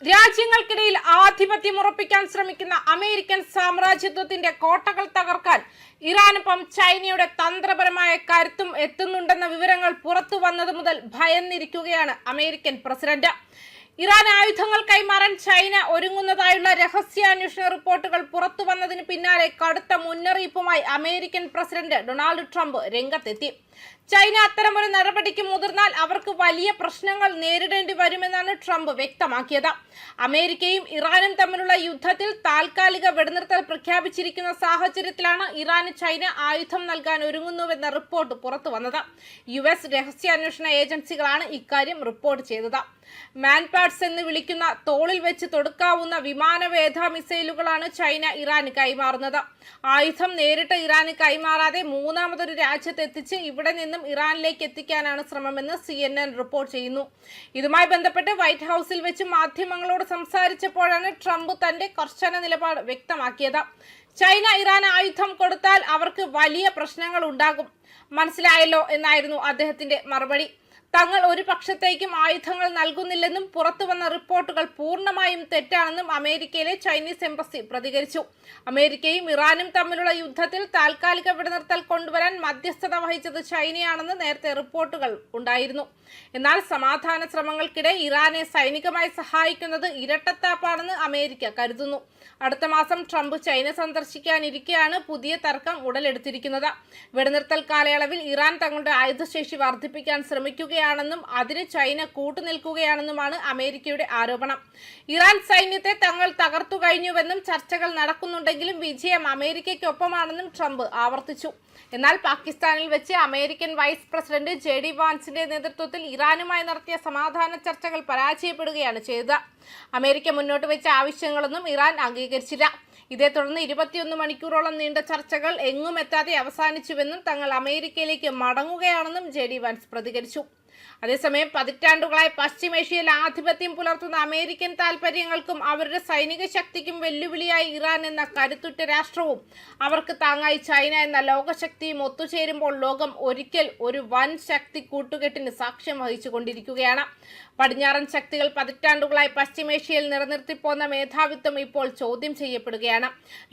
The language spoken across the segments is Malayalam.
രാജ്യങ്ങൾക്കിടയിൽ ആധിപത്യം ഉറപ്പിക്കാൻ ശ്രമിക്കുന്ന അമേരിക്കൻ സാമ്രാജ്യത്വത്തിന്റെ കോട്ടകൾ തകർക്കാൻ ഇറാനൊപ്പം ചൈനയുടെ തന്ത്രപരമായ കരുത്തും എത്തുന്നുണ്ടെന്ന വിവരങ്ങൾ പുറത്തു വന്നത് മുതൽ ഭയന്നിരിക്കുകയാണ് അമേരിക്കൻ പ്രസിഡന്റ്. ഇറാൻ ആയുധങ്ങൾ കൈമാറാൻ ചൈന ഒരുങ്ങുന്നതായുള്ള രഹസ്യാന്വേഷണ റിപ്പോർട്ടുകൾ പുറത്തു വന്നതിന് പിന്നാലെ കടുത്ത മുന്നറിയിപ്പുമായി അമേരിക്കൻ പ്രസിഡന്റ് ഡൊണാൾഡ് ട്രംപ് രംഗത്തെത്തി. ചൈന അത്തരമൊരു നടപടിക്ക് മുതിർന്നാൽ അവർക്ക് വലിയ പ്രശ്നങ്ങൾ നേരിടേണ്ടി വരുമെന്നാണ് ട്രംപ് വ്യക്തമാക്കിയത്. അമേരിക്കയും ഇറാനും തമ്മിലുള്ള യുദ്ധത്തിൽ താൽക്കാലിക വെടിനിർത്തൽ പ്രഖ്യാപിച്ചിരിക്കുന്ന സാഹചര്യത്തിലാണ് ഇറാന് ചൈന ആയുധം നൽകാൻ ഒരുങ്ങുന്നുവെന്ന റിപ്പോർട്ട് പുറത്തു വന്നത്. US രഹസ്യാന്വേഷണ ഏജൻസികളാണ് ഇക്കാര്യം റിപ്പോർട്ട് ചെയ്തത്. മാൻപാഡ്സ് എന്ന് വിളിക്കുന്ന തോളിൽ വെച്ച് തൊടുക്കാവുന്ന വിമാനവേധ മിസൈലുകളാണ് ചൈന ഇറാന് കൈമാറുന്നത്. ആയുധം നേരിട്ട് ഇറാന് കൈമാറാതെ മൂന്നാമതൊരു രാജ്യത്ത് എത്തിച്ച് ഇവിടെ നിന്നും ഇറാനിലേക്ക് എത്തിക്കാനാണ് ശ്രമമെന്ന് CNN റിപ്പോർട്ട് ചെയ്യുന്നു. ഇതുമായി ബന്ധപ്പെട്ട് വൈറ്റ് ഹൌസിൽ വെച്ച് മാധ്യമങ്ങളോട് സംസാരിച്ചപ്പോഴാണ് ട്രംപ് തന്റെ കർശന നിലപാട് വ്യക്തമാക്കിയത്. ചൈന ഇറാൻ ആയുധം കൊടുത്താൽ അവർക്ക് വലിയ പ്രശ്നങ്ങൾ ഉണ്ടാകും, മനസ്സിലായല്ലോ എന്നായിരുന്നു അദ്ദേഹത്തിന്റെ മറുപടി. തങ്ങൾ ഒരു പക്ഷത്തേക്കും ആയുധങ്ങൾ നൽകുന്നില്ലെന്നും പുറത്തുവന്ന റിപ്പോർട്ടുകൾ പൂർണ്ണമായും തെറ്റാണെന്നും അമേരിക്കയിലെ ചൈനീസ് എംബസി പ്രതികരിച്ചു. അമേരിക്കയും ഇറാനും തമ്മിലുള്ള യുദ്ധത്തിൽ താൽക്കാലിക വെടിനിർത്തൽ കൊണ്ടുവരാൻ മധ്യസ്ഥത വഹിച്ചത് ചൈനയാണെന്ന് നേരത്തെ റിപ്പോർട്ടുകൾ ഉണ്ടായിരുന്നു. എന്നാൽ സമാധാന ശ്രമങ്ങൾക്കിടെ ഇറാനെ സൈനികമായി സഹായിക്കുന്നത് ഇരട്ടത്താപ്പാണെന്ന് അമേരിക്ക കരുതുന്നു. അടുത്ത മാസം ട്രംപ് ചൈന സന്ദർശിക്കാനിരിക്കെയാണ് പുതിയ തർക്കം ഉടലെടുത്തിരിക്കുന്നത്. വെടിനിർത്തൽ കാലയളവിൽ ഇറാൻ തങ്ങളുടെ ആയുധശേഷി വർദ്ധിപ്പിക്കാൻ ശ്രമിക്കുകയാണെന്നും അതിന് ചൈന കൂട്ടുനിൽക്കുകയാണെന്നുമാണ് അമേരിക്കയുടെ ആരോപണം. ഇറാൻ സൈന്യത്തെ തങ്ങൾ തകർത്തു കഴിഞ്ഞുവെന്നും ചർച്ചകൾ നടക്കുന്നുണ്ടെങ്കിലും വിജയം അമേരിക്കയ്ക്കൊപ്പമാണെന്നും ട്രംപ് ആവർത്തിച്ചു. എന്നാൽ പാകിസ്ഥാനിൽ വെച്ച് അമേരിക്കൻ വൈസ് പ്രസിഡന്റ് JD വാൻസിന്റെ നേതൃത്വത്തിൽ ഇറാനുമായി നടത്തിയ സമാധാന ചർച്ചകൾ പരാജയപ്പെടുകയാണ് ചെയ്തത്. അമേരിക്ക മുന്നോട്ട് വെച്ച ആവശ്യങ്ങളൊന്നും ഇറാൻ അംഗീകരിച്ചില്ല. ഇതേ തുടർന്ന് 21 മണിക്കൂറോളം നീണ്ട ചർച്ചകൾ എങ്ങും എത്താതെ അവസാനിച്ചുവെന്നും തങ്ങൾ അമേരിക്കയിലേക്ക് മടങ്ങുകയാണെന്നും JD വാൻസ് പ്രതികരിച്ചു. അതേസമയം പതിറ്റാണ്ടുകളായി പശ്ചിമേഷ്യയിൽ ആധിപത്യം പുലർത്തുന്ന അമേരിക്കൻ താൽപര്യങ്ങൾക്കും അവരുടെ സൈനിക ശക്തിക്കും വെല്ലുവിളിയായി ഇറാൻ എന്ന കരുത്തുറ്റ രാഷ്ട്രവും അവർക്ക് താങ്ങായി ചൈന എന്ന ലോകശക്തിയും ഒത്തുചേരുമ്പോൾ ലോകം ഒരിക്കൽ ഒരു വൻ ശക്തി കൂട്ടുകെട്ടിന് സാക്ഷ്യം വഹിച്ചുകൊണ്ടിരിക്കുകയാണ്. പടിഞ്ഞാറൻ ശക്തികൾ പതിറ്റാണ്ടുകളായി പശ്ചിമേഷ്യയിൽ നിലനിർത്തിപ്പോന്ന മേധാവിത്വം ഇപ്പോൾ ചോദ്യം ചെയ്യപ്പെടുകയാണ്.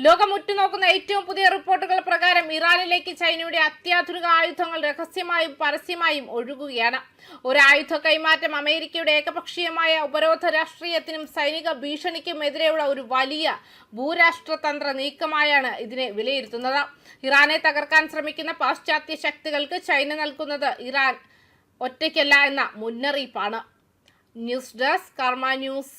ലോകം ഉറ്റുനോക്കുന്ന ഏറ്റവും പുതിയ റിപ്പോർട്ടുകൾ പ്രകാരം ഇറാനിലേക്ക് ചൈനയുടെ അത്യാധുനിക ആയുധങ്ങൾ രഹസ്യമായും പരസ്യമായും ഒഴുകുകയാണ്. ഒരു ആയുധ കൈമാറ്റം അമേരിക്കയുടെ ഏകപക്ഷീയമായ ഉപരോധ രാഷ്ട്രീയത്തിനും സൈനിക ഭീഷണിക്കും എതിരെയുള്ള ഒരു വലിയ ഭൂരാഷ്ട്രതന്ത്ര നീക്കമായാണ് ഇതിനെ വിലയിരുത്തുന്നത്. ഇറാനെ തകർക്കാൻ ശ്രമിക്കുന്ന പാശ്ചാത്യ ശക്തികൾക്ക് ചൈന നൽകുന്നത് ഇറാൻ ഒറ്റയ്ക്കല്ല എന്ന മുന്നറിയിപ്പാണ്. ന്യൂസ് ഡെസ്ക് കർമ്മ ന്യൂസ്.